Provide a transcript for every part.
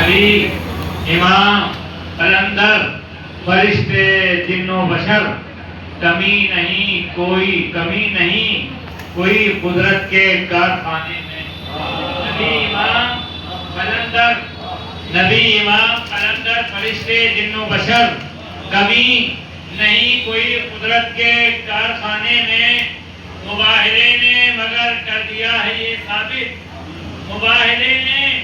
نبی، امام، قلندر، فرشتے، جن و بشر، کمی نہیں، کوئی کمی نہیں کوئی قدرت کے کارخانے میں۔ نبی، امام، قلندر، نبی، امام، قلندر، فرشتے، جن و بشر، کمی نہیں کوئی قدرت کے کارخانے میں۔ مباہلے نے مگر کر دیا ہے یہ ثابت، مباہلے نے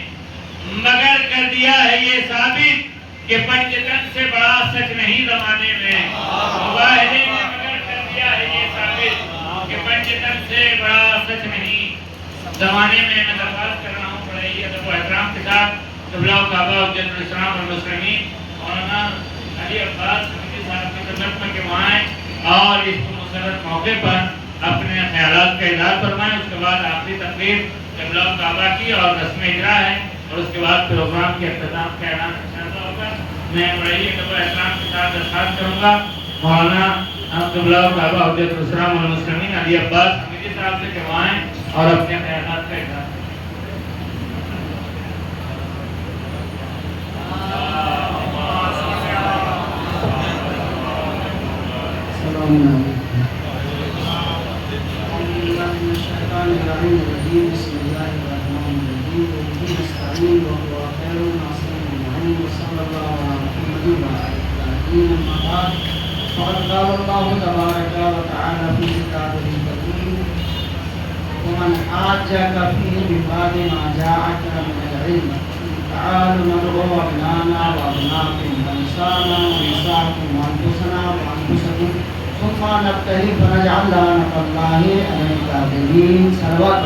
مگر کر دیا ہے یہ ثابت کہ پنجتن سے بڑا سچ نہیں زمانے میں۔ مباہلے نے مگر کر دیا ہے یہ ثابت کہ پنجتن سے بڑا سچ نہیں زمانے میں۔ میں درخواست کر رہا ہوں بڑے ہی ادب و احترام کے ساتھ قبلہ و کعبہ حجت الاسلام والمسلمین مولانا علی عباس حمیدی صاحب کی خدمت میں کہ وہ آئیں اور اس مسرت موقع پر اپنے خیالات کا اظہار فرمائیں۔ اس کے بعد آخری تقریر قبلہ و کعبہ کی اور رسم اجرا ہے، اور اس کے بعد پروگرام کے اختتام کا اعلان انشاءاللہ ہوگا۔ میں بڑے ہی ادب و احترام کے ساتھ درخواست کروں گا مولانا قبلہ و کعبہ حجت الاسلام والمسلمین علی عباس حمیدی صاحب سے کہ وہ آئیں اور اپنے خیالات کا اظہار کریں۔ بسم اللہ الرحمن الرحیم وبه نستعین وهو خیر الناصرین المعین وصلی اللہ علی محمد وعلی آلہ اما بعد فقد قال اللہ تبارک وتعالی فی کتابہ الکریم ومن حاجک فیہ من بعد ما جاءک من العلم تعالوا ندعو ابناءنا وابناءکم ونساءنا ونساءکم وانفسنا وانفسکم ثم نبتهل فنجعل لعنة الله على الكاذبين صلوات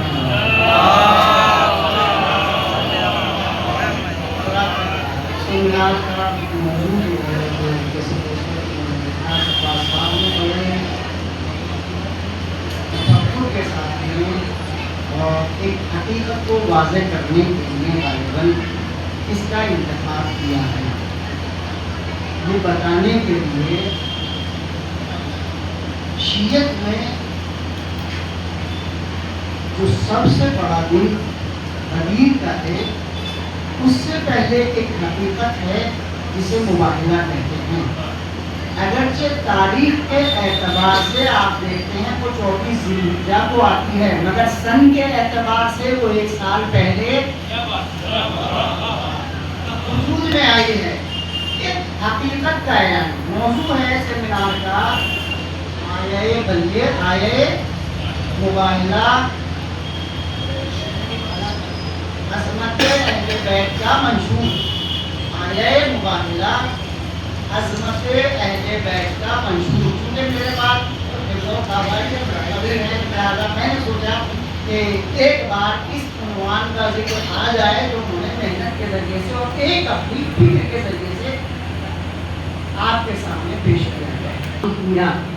اور ایک حقیقت کو واضح کرنے کے لیے غالباً اس کا انتخاب کیا ہے، یہ بتانے کے لیے شیعت میں جو سب سے بڑا دن حدیث کا ہے، اس سے پہلے ایک حقیقت ہے جسے مباہلہ کہتے ہیں۔ اگرچہ تاریخ کے اعتبار سے آپ دیکھتے ہیں وہ 24 ذی الحجہ کو آتی ہے، مگر سن کے اعتبار سے وہ 1 سال پہلے وجود میں آئی ہے۔ ایک حقیقت کا اعلان موضوع ہے سیمینار کا آیے بلیے آیے مباہلہ عظمت اہل بیت کا منشور، آیے مباہلہ عظمت اہل بیت کا منشور۔ چونکہ میرے پاس میں نے سوچا کہ ایک بار اس عنوان کا ذکر آ جائے تو انہوں نے محنت کے ذریعے سے اور ایک اپنی فکر کے ذریعے سے آپ کے سامنے پیش کیا ہے۔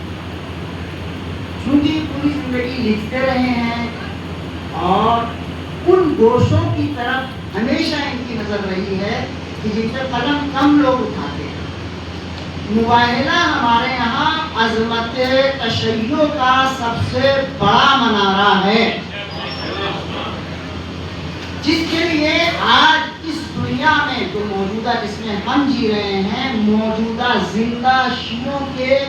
چونکہ پوری زندگی لکھتے رہے ہیں اور ان گوشوں کی طرف ہمیشہ ان کی نظر رہی ہے کہ جن پہ قلم کم لوگ اٹھاتے ہیں۔ مباہلہ ہمارے یہاں عظمت تشیع کا سب سے بڑا منارہ ہے، جس کے لیے آج اس دنیا میں جو موجودہ جس میں ہم جی رہے ہیں، موجودہ زندہ شیعوں کے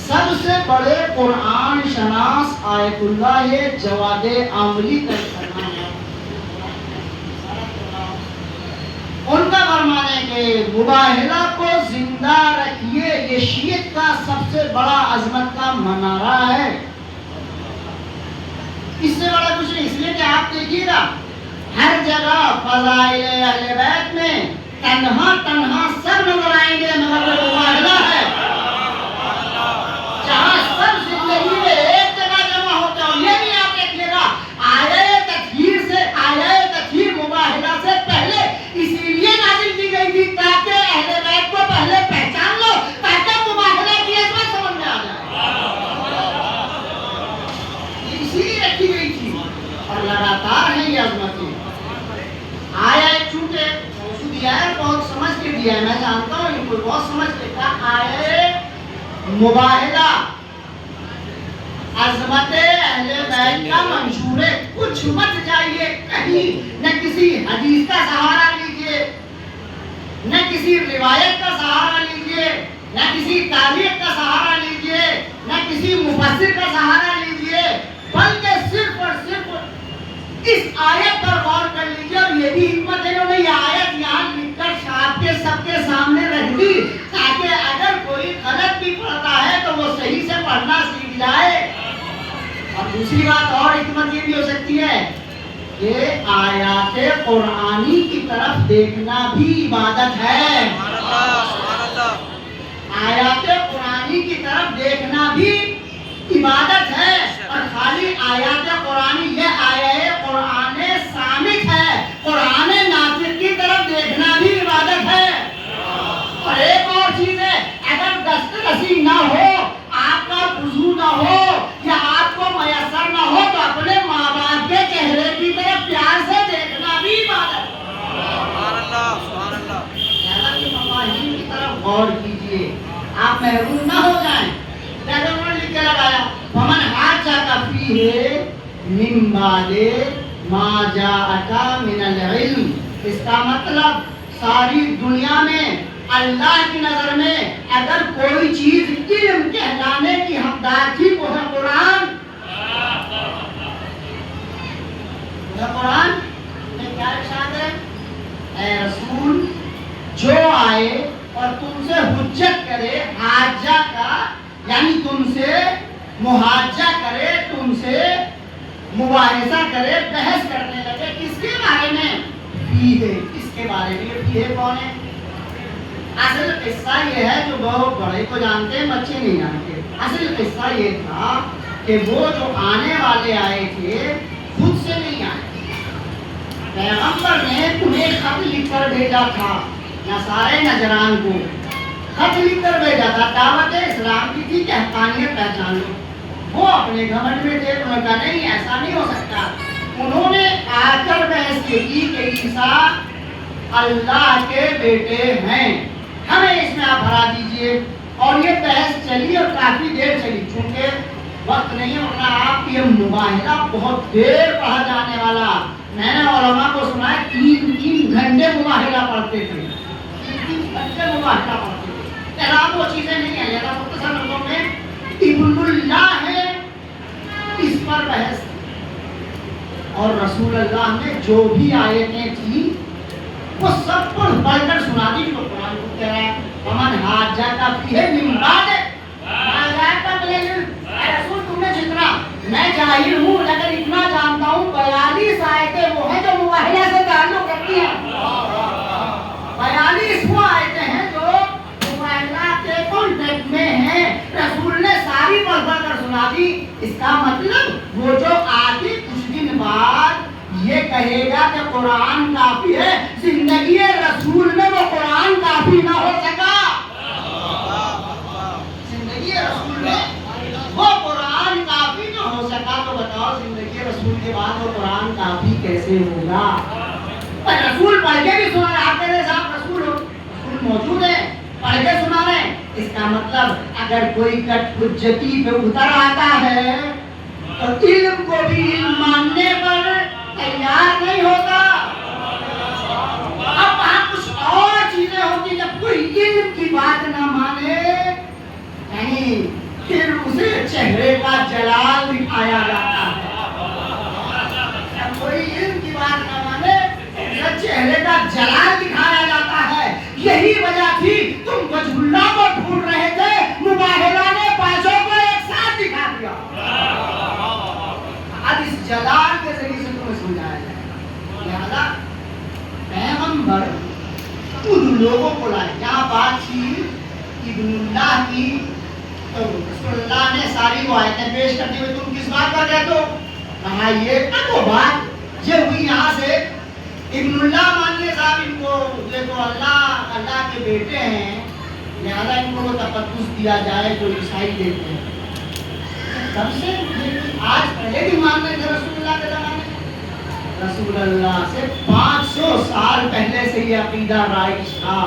سب سے بڑے قرآن شناس آیت اللہ جواد عاملی کا فرمان ہے۔ ان کا فرمان ہے کہ مباہلہ کو زندہ رکھیے، یہ شیعت کا سب سے بڑا عظمت کا منارہ ہے۔ اس سے بڑا کچھ نہیں، اس لیے کہ آپ دیکھیے گا ہر جگہ فضائل اہل بیت میں تنہا تنہا سب نظر آئیں گے مگر مباہلہ ہے، جہاں سب زندگی میں ایک جگہ جمع ہوتے ہیں۔ یہ بھی آپ دیکھیے گا آیہ تطہیر مباہلہ سے پہلے اسی لیے نازل کی گئی تھی تاکہ اہل بیت کو پہلے پہچان لو، تاکہ مباہلہ کی عظمت سمجھ میں آ جائے۔ یہ اسی لیے رکھی گئی تھی اور لگاتار ہے یہ عظمتیں۔ آیا چونکہ موضوع دیا ہے بہت سمجھ کے دیا ہے، میں جانتا ہوں ان کو بہت سمجھ کے کہا آیا مباہلہ عظمت اہل بیت کا منشور ہے۔ کچھ مت جائیے کہیں، نہ کسی حدیث کا سہارا لیجیے، کسی روایت کا سہارا لیجئے، نہ کسی تاریخ کا سہارا لیجئے، نہ کسی مفسر کا سہارا لیجئے، بلکہ صرف اور صرف اس آیت پر غور کر لیجئے. اور یہ بھی حکمت ہے انہوں نے یہ آیت یہاں لکھ کر شاپ کے سب کے سامنے رکھ دی تاکہ اگر کوئی غلط بھی پڑھتا ہے تو وہ صحیح سے پڑھنا سیکھ جائے. اور دوسری بات اور حکمت یہ بھی ہو سکتی ہے کہ آیات قرآنی کی طرف دیکھنا بھی عبادت ہے. آیات قرآنی کی طرف دیکھنا بھی عبادت ہے. اور خالی آیات قرآنی یہ آیہ قرآن سامت ہے، قرآن ناطق کی طرف دیکھنا بھی عبادت ہے. اور ایک اور چیز ہے، اگر دسترسی نہ ہو، آپ کا وضو نہ ہو یا آپ کو میسر نہ ہو تو اپنے ماں باپ کے چہرے کی طرف پیار سے دیکھنا بھی عبادت ہے. مفاہیم کی طرف غور کیجیے، آپ محروم نہ ہو جائیں. جیسے انہوں نے لکھ کے لگایا ومن حاجہ فیہ من بعد ما جاءک من العلم. اس کا مطلب ساری دنیا میں اللہ کی نظر میں اگر کوئی چیز علم کہلانے کی حقدار تھی وہ ہے قرآن. قرآن میں کیا ارشاد ہے؟ اے رسول جو آئے اور تم سے حجت کرے، حاجہ کا یعنی تم سے محاجہ کرے، تم سے مباحثہ کرے، بحث کرنے لگے کس کے بارے میں؟ فیہ، کس کے بارے میں؟ یہ فیہ کون ہے؟ اصل قصہ یہ ہے جو بہت بڑے کو جانتے ہیں بچے نہیں جانتے. اصل قصہ یہ تھا کہ وہ جو آنے والے آئے تھے خود سے نہیں آئے، پیغمبر نے انہیں خط لکھ کر بھیجا تھا. نصارے نجران کو خط لکھ کر بھیجا تھا، دعوت اسلام کی تھی کہ حقانیت پہچان لو. وہ اپنے گھمنڈ میں تھے، انہوں نے کہا نہیں ایسا نہیں ہو سکتا. انہوں نے آ کر بحث کی کہ عیسیٰ اللہ کے بیٹے ہیں، ہمیں اس میں آپ ہرا دیجئے. اور یہ بحث چلی اور کافی دیر چلی. چونکہ وقت نہیں ہوتا آپ کی یہ مباحثہ بہت دیر پڑھا جانے والا. میں نے علماء کو سنا ہے 3 گھنٹے مباحثہ پڑھتے تھے، 3 گھنٹے مباحثہ پڑھتے تھے. اعلان وہ چیزیں نہیں ہیں، لہذا مختصر لفظوں میں ابن اللہ ہے اس پر بحث. اور رسول اللہ نے جو بھی آیتیں تھیں وہ سب پڑھ کر سنا دی. جو قرآن کو کہہ رہا ہے ومن حاجہ فیہ من بعد ما جاءک من العلم. اے رسول تم نے جتنا، میں جاہل ہوں لیکن اتنا جانتا ہوں 42 آیتیں وہ ہیں جو مباحثہ سے تعلق رکھتی ہیں. 42 وہ آیتیں ہیں جو مباحثہ کے کانٹیکٹ میں ہیں. رسول نے ساری پڑھ کر سنا دی. اس کا مطلب وہ جو آگے کچھ دن بعد یہ کہے گا کہ قرآن کافی ہے، زندگی رسول میں وہ قرآن کافی نہ ہو سکا. زندگی رسول میں وہ قرآن کافی نہ ہو سکا تو بتاؤ زندگی رسول کے بعد وہ قرآن کافی کیسے ہوگا؟ رسول پڑھ کے بھی سنا رہے، آپ کہتے ہیں صاحب رسول ہو، رسول موجود ہے پڑھ کے سنا رہے ہیں. اس کا مطلب اگر کوئی کٹ حجتی پہ اتر آتا ہے تو علم کو بھی علم ماننے پر تیار نہیں ہوتا. اب وہاں کچھ اور چیزیں ہوتی جب کوئی علم کی بات نہ مانے، نہیں پھر اسے چہرے کا جلال دکھایا جاتا ہے. جب کوئی علم کی بات نہ مانے اسے چہرے کا جلال دکھایا جاتا ہے. یہی وجہ تھی تم وجہ اللہ کو ڈھونڈ رہے تھے، مباہلہ نے بازوں کو ایک ساتھ دکھا دیا. اب اس جلال کے ذریعے سے تمہیں سمجھایا جائے. لہذا پیغمبر ان لوگوں کو لائے. یہاں بات تھی ابن اللہ کی تو رسول اللہ نے ساری وہ آیتیں پیش کرتے ہوئے تم کس بات پر کہتے ہو؟ کہا یہ وہ بات یہ ہوئی یہاں سے ابن اللہ مانیے صاحب ان کو یہ تو اللہ کے بیٹے ہیں، لہذا ان کو تقدس دیا جائے جو عیسائی دیتے ہیں. کب سے آج پہلے بھی مان رہے تھے رسول اللہ کے زمانے میں. رسول اللہ سے 500 سال پہلے سے یہ عقیدہ رائج تھا.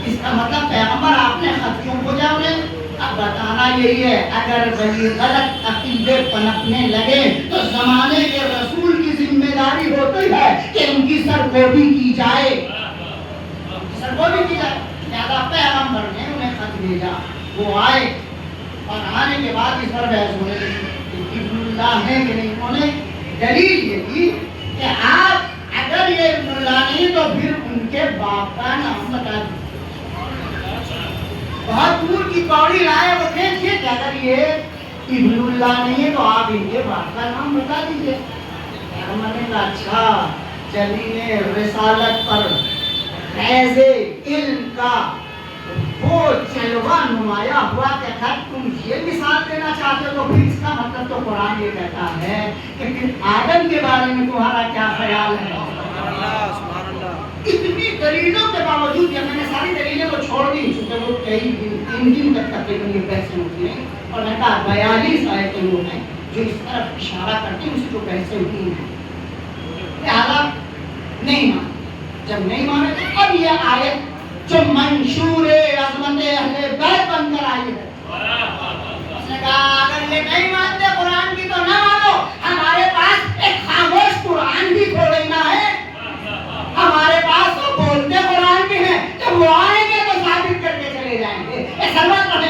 اس کا مطلب پیغمبر آپ نے خط کیوں بھیجا انہیں؟ اب بتانا یہی ہے اگر وہی غلط عقیدے پنپنے لگے تو زمانے کے رسول کی ذمہ داری ہوتی ہے کہ ان کی سرگوبی کی جائے. سرگوبی کی بھیجا، وہ آئے اور آنے کے بعد اس پر بحث ہونے لگی کہ ابن اللہ ہے کہ نہیں. انہوں نے دلیل یہ دی کہ آپ اگر یہ ابن اللہ نہیں تو پھر ان کے باپ کا نام بتا دیں. بہت دور کی کوڑی لائے وہ دیکھیے کہ اگر یہ ابن اللہ نہیں ہے تو آپ ان کے باپ کا نام بتا دیجیے. میں نے کہا اچھا چلیے رسالت پر فیض علم کا وہ جلوہ نمایاں ہوا کہ اگر تم یہ مثال دینا چاہتے ہو تو پھر اس کا مطلب تو قرآن یہ کہتا ہے کہ پھر آدم کے بارے میں تمہارا کیا خیال ہے. اتنی دلیلوں کے باوجود میں نے ساری دلیلیں کو چھوڑ دی چونکہ وہ کئی دن 3 دن تک تقریباً یہ بحثیں ہوتی ہیں اور میں کہا 42 آیتیں وہ ہیں جو اس طرف اشارہ کرتی ہیں اس جو بحثیں ہوتی ہیں. لہٰذا نہیں مانے. جب نہیں مانے تو اب یہ آیت جو منشور عظمت اہل بیت بن کر آئی ہے. اس نے کہا اگر یہ نہیں مانتے قرآن کی تو نہ مانو. ہمارے پاس ایک خاموش قرآن بھی تھوڑی نہ ہے. ہمارے پاس تو بولتے قرآن بھی ہیں. جب وہ آئیں گے تو ثابت کر کے چلے جائیں گے. یہ سلمت رہے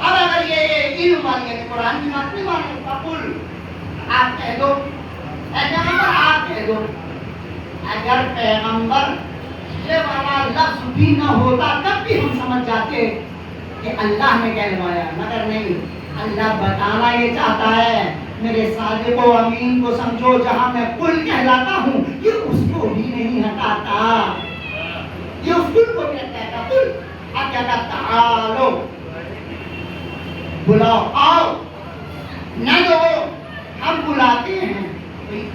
اب اگر یہ علم والی ہے قرآن کی بات نہیں مانے قبول آپ کہہ دو آپ کہہ دو اگر پیغمبر یہ والا لفظ بھی نہ ہوتا تب بھی ہم سمجھ جاتے کہ اللہ نے کہلوایا. مگر نہیں, اللہ بتانا یہ چاہتا ہے میرے صادق و امین کو سمجھو جہاں میں قل کہلاتا ہوں یہ اس کو بھی نہیں ہٹاتا. یہ اس قل کو بھی ہٹاتا. قل اب کیا کہتا تعالو بلاؤ آؤ نہ دو ہم بلاتے ہیں.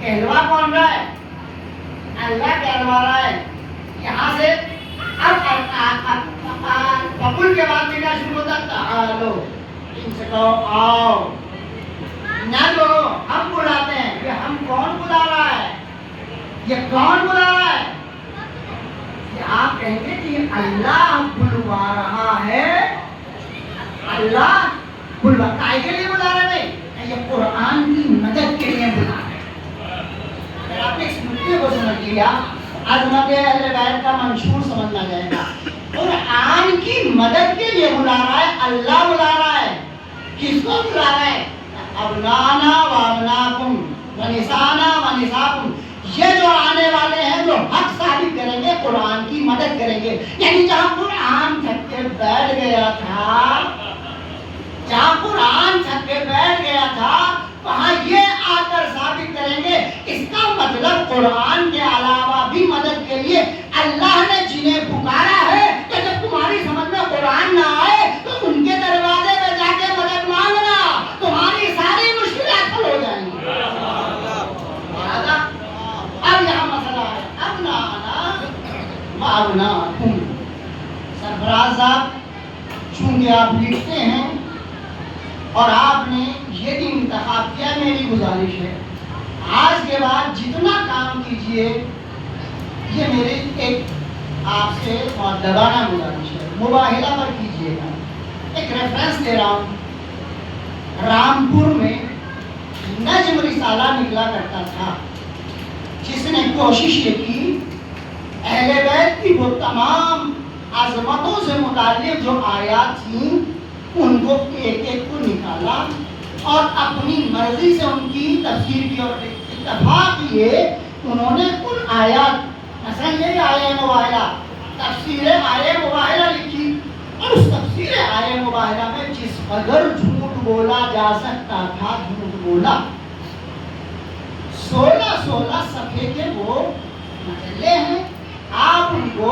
کہلوا کون رہا ہے؟ اللہ کہلوا رہا ہے. یہاں سے اب قبول کے بعد میں کیا شروع ہوتا تعالو ان سے کہو آؤ نہ دو ہم بلاتے ہیں. یہ ہم کون بلا رہا ہے؟ یہ کون بلا رہا ہے؟ یہ آپ کہیں گے کہ اللہ بلوا رہا ہے. اللہ بلوا کائے کے لیے بلا رہا ہے؟ یہ قرآن کی مدد کے لیے بلا رہا ہے. اگر آپ نے اس نکتے کو سمجھ لیا عظمت اہل بیت کا منشور سمجھنا جائے گا. قرآن کی مدد کے لیے بلا رہا ہے. اللہ بلا رہا ہے. کس کو بلا رہا ہے؟ ابنانا و ابناکم و نسانا و نساکم. یہ جو آنے والے ہیں جو حق ثابت کریں گے قرآن کی مدد کریں گے. یعنی جہاں قرآن چھت کے بیٹھ گیا تھا وہاں یہ آ کر ثابت کریں گے. اس کا مطلب قرآن کے علاوہ بھی مدد کے لیے اللہ نے جنہیں پکارا ہے کہ جب تمہاری سمجھ میں قرآن نہ آئے تو ان کے دروازے میں جا کے مدد مانگنا, تمہاری ساری مشکلات حل ہو جائیں گی. اب یہاں مسئلہ ہے ابنانا سرفراز صاحب چونکہ آپ لکھتے ہیں اور آپ نے یہ دن انتخاب کیا, میری گزارش ہے آج کے بعد جتنا کام کیجئے یہ میری ایک آپ سے دبانا گزارش ہے, مباہلہ پر کیجئے گا. ایک ریفرنس دے رہا ہوں. رامپور میں نجم رسالہ نکلا کرتا تھا جس نے کوشش یہ کی اہل بیت کی وہ تمام عظمتوں سے متعلق جو آیات تھیں ان کو ایک ایک کو نکالا اور اپنی مرضی سے ان کی تفسیر کی اور اتفاق کیے. انہوں نے ان آیات مثلا یہ آیہ مباہلہ تفسیر آیہ مباہلہ لکھی اور اس تفسیر آیہ مباہلہ میں جس قدر جھوٹ بولا جا سکتا تھا جھوٹ بولا. 16 صفحے کے وہ مجلے ہیں. آپ ان کو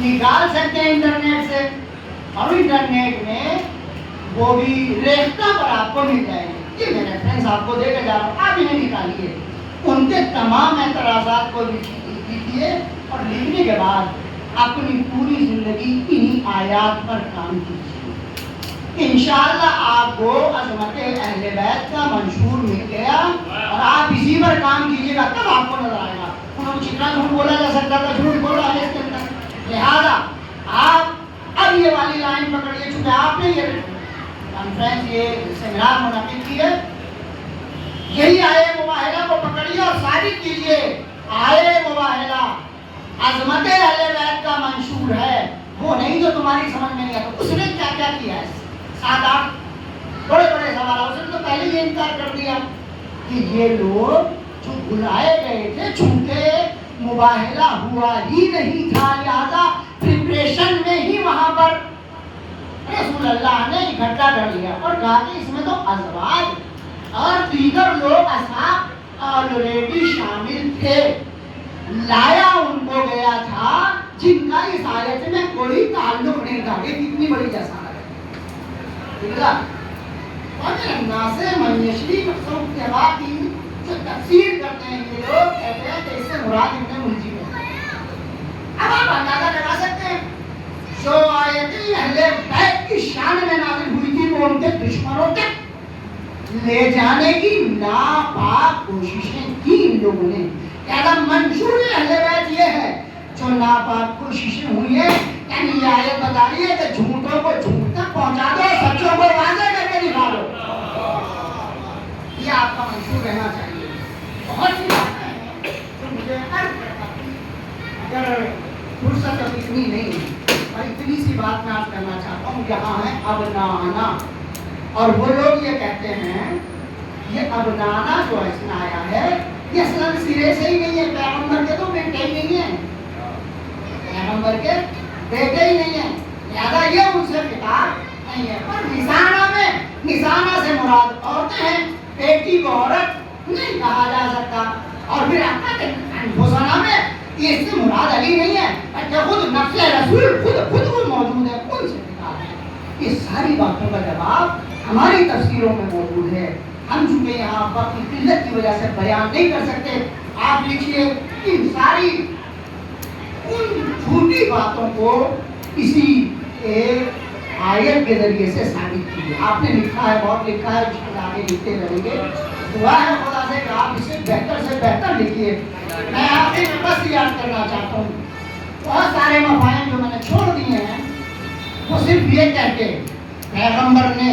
نکال سکتے ہیں انٹرنیٹ سے اور انٹرنیٹ میں وہ بھی ریختہ پر آپ کو مل جائیں گے. یہ میں ریفرنس آپ کو دے کے جا رہا ہوں, آپ انہیں نکالیے. ان کے تمام اعتراضات کو لکھیے اور لکھنے کے بعد اپنی پوری زندگی انہی آیات پر کام کیجیے. انشاءاللہ آپ کو عظمت اہل بیت کا منشور مل گیا اور آپ اسی پر کام کیجیے گا تب آپ کو نظر آئے گا. انہوں نے جتنا جھوٹ بولا جا سکتا تھا جھوٹ بولا ہے اس کے اندر. لہٰذا آپ اب یہ والی لائن پکڑیے چونکہ آپ نے یہ کانفرنس یہ سیمینار منعقد کی ہے, یہی آئے مباہلہ کو پکڑیے اور ثابت کیجیے آئے مباہلہ عظمت اہل بیت کا منشور ہے، وہ نہیں جو تمہاری سمجھ میں نہیں آتا. اس نے کیا کیا کیا ہے؟ 7-8 بڑے بڑے سوال. اس نے تو پہلے یہ انکار کر دیا کہ یہ لوگ جو بلائے گئے تھے چونکہ مباہلہ ہوا ہی نہیں تھا، لہذا پریپریشن میں ہی وہاں پر رسول اللہ نے اکٹھا کر لیا اور کہا کہ اس میں تو ازواج اور دیگر لوگ اصحاب آلریڈی شامل تھے. لایا ان کو گیا تھا جن کا اس آیت میں کوئی تعلق نہیں تھا. یہ کتنی بڑی جسارت ہے. ٹھیک ہے. اور ناصر منیشری مقصود کے بعد کی جو تفسیر کرتے ہیں یہ لوگ کہتے ہیں کہ اس سے مراد ابن ملجم ہے. اب آپ اندازہ لگا سکتے ہیں جو آیتیں اہل بیت کی شان میں نازل ہوئی تھی وہ ان کے دشمنوں تک لے جانے کی ناپاک کوششیں کی ان لوگوں نے. کہتا منشور اہل بیت یہ ہے جو ناپاک کوششیں ہوئی ہیں. یعنی یہ آیت بتا رہی ہے کہ جھوٹوں کو جھوٹ تک پہنچا دو، سچوں کو واضح کر کے دکھا دو. یہ آپ کا منشور رہنا چاہیے. بہت سی باتیں ہیں جو مجھے اگر فرصت اب اتنی نہیں ہے اور اتنی سی بات میں آپ کرنا چاہتا ہوں. یہاں ہے ابنانا، اور وہ لوگ یہ کہتے ہیں یہ ابنانا جو اس میں آیا ہے یہ اصلاً سرے سے ہی نہیں ہے. پیغمبر کے تو بیٹے ہی نہیں ہیں، پیغمبر کے بیٹے ہی نہیں ہیں، لہذا یہ ان سے خطاب نہیں ہے. پر نشانہ میں نشانہ سے مراد عورتیں ہیں، بیٹی کو عورت نہیں کہا جا سکتا. اور پھر آپ کا انفسانہ میں یہ اس سے مراد علی نہیں ہے بلکہ خود نفس رسول خود وہ موجود ہے، ان سے خطاب ہے. یہ ساری باتوں کا جواب ہماری تفسیروں میں موجود ہے. ہم چونکہ یہاں وقت کی قلت کی وجہ سے بیان نہیں کر سکتے. آپ لکھیے ان ساری ان جھوٹی باتوں کو اسی ایک آیت کے ذریعے سے ثابت کیجیے. آپ نے لکھا ہے، بہت لکھا ہے، آگے لکھتے رہیں گے. دعا ہے خدا سے کہ آپ اسے بہتر سے بہتر لکھیے. میں آخر میں بس یاد کرنا چاہتا ہوں بہت سارے مفاہیم جو میں نے چھوڑ دیے ہیں وہ صرف یہ کہہ کے پیغمبر نے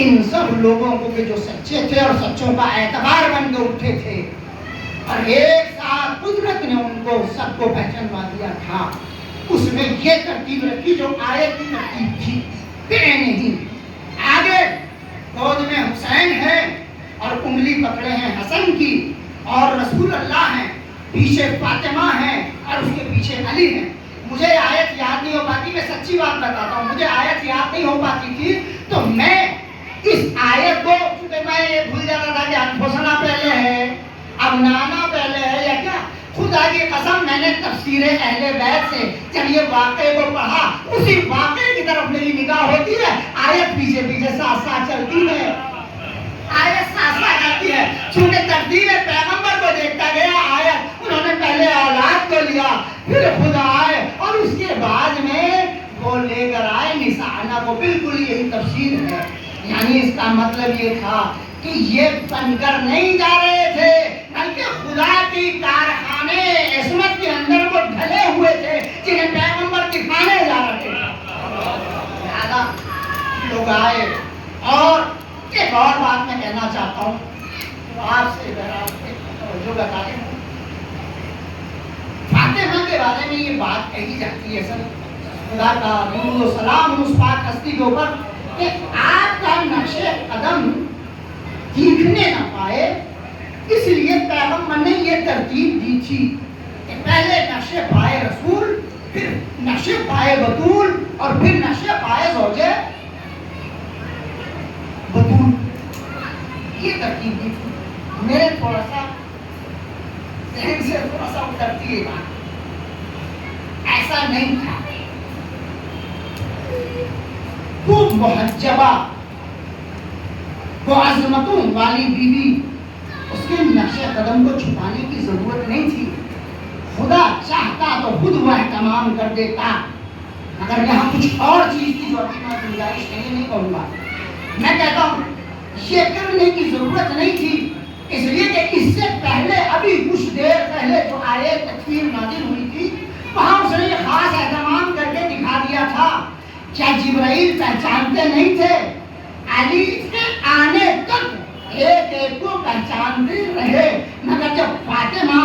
ان سب لوگوں کو کہ جو سچے تھے اور سچوں کا اعتبار بن کے اٹھے تھے اور ایک ساتھ قدرت نے ان کو سب کو پہچانوا دیا تھا، اس میں یہ ترتیب رکھی جو آیت کی ترتیب تھی. پھر نہیں آگے گود میں حسین ہے اور انگلی پکڑے ہیں حسن کی اور رسول اللہ ہیں، پیچھے فاطمہ ہیں اور اس کے پیچھے علی ہیں. مجھے آیت یاد نہیں ہو پاتی، میں سچی بات بتاتا ہوں، مجھے آیت یاد نہیں ہو پاتی تھی تو میں اس آیت کو چونکہ میں یہ بھول جاتا تھا کہ انفسنا پہلے ہے، ابنانا پہلے ہے یا کیا. خدا کی قسم میں نے تفسیر اہل بیت سے جب یہ واقعے کو پڑھا اسی واقعے کی طرف میری نگاہ ہوتی ہے، آیت پیچھے پیچھے ساتھ ساتھ چلتی ہے، آیت ساتھ ساتھ چلتی ہے. چونکہ ترتیب پیغمبر کو دیکھتا گیا، آیت انہوں نے پہلے اولاد کو لیا پھر خدا آئے اور اس کے بعد میں وہ لے کر آئے نسانہ کو. بالکل یہی تفسیر ہے. یعنی اس کا مطلب یہ تھا کہ یہ بن کر نہیں جا رہے تھے بلکہ خدا کی کارخانے عصمت کے اندر وہ ڈھلے ہوئے تھے جنہیں پیغمبر دکھانے جا رہے تھے. لہذا لوگ آئے. اور ایک اور بات میں کہنا چاہتا ہوں آپ سے توجہ بتا دیں. فاطمہ کے بارے میں یہ بات کہی جاتی ہے سر خدا کا درود و سلام اس پاک ہستی کے اوپر کہ آپ کا نقش قدم دیکھنے نہ پائے، اس لیے پیغمبر نے یہ ترتیب دی تھی کہ پہلے نقش پائے رسول، پھر نقش پائے بطول اور پھر نقش پائے زوجے بطول. یہ ترتیب دی تھی. میرے تھوڑا سا ذہن سے تھوڑا سا اترتی ہے بات، ایسا نہیں تھا. خوب محجبہ وہ عظمتوں والی بیوی، اس کے نقش قدم کو چھپانے کی ضرورت نہیں تھی. خدا چاہتا تو خود وہ اہتمام کر دیتا، مگر یہاں کچھ اور چیز تھی جو ابھی میں گنجائش نہیں کروں گا. میں کہتا ہوں یہ کرنے کی ضرورت نہیں تھی، اس لیے کہ اس سے پہلے ابھی کچھ دیر پہلے جو آیت تکفیر نازل ہوئی تھی وہاں اس نے یہ خاص اہتمام کر کے دکھا دیا تھا. کیا جبرائیل پہچانتے نہیں تھے؟ علی سے آنے تک ایک ایک کو پہچانتے رہے، مگر جب فاطمہ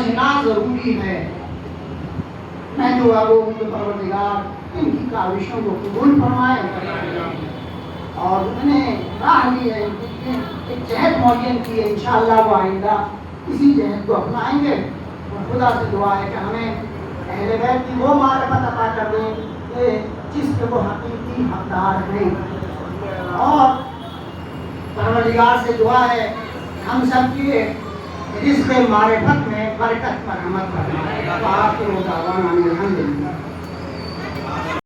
سمجھنا ضروری ہے۔ میں دعا گو ہوں کہ پروردگار ان کی کاوشوں کو قبول فرمائے اور انہیں راہ لی ہے، ایک جہد معین کی ہے، انشاءاللہ وہ آئندہ اسی جہد کو اپنائیں گے۔ اور خدا سے دعا ہے کہ ہمیں اہل بیت کی وہ معرفت عطا کر دیں کہ جس کے وہ حقیقی حقدار ہیں، اور پروردگار سے دعا ہے ہم سب کے رزق معرفت میں برکت مرحمت کرنا۔ آخر دعوانا الحمدللہ۔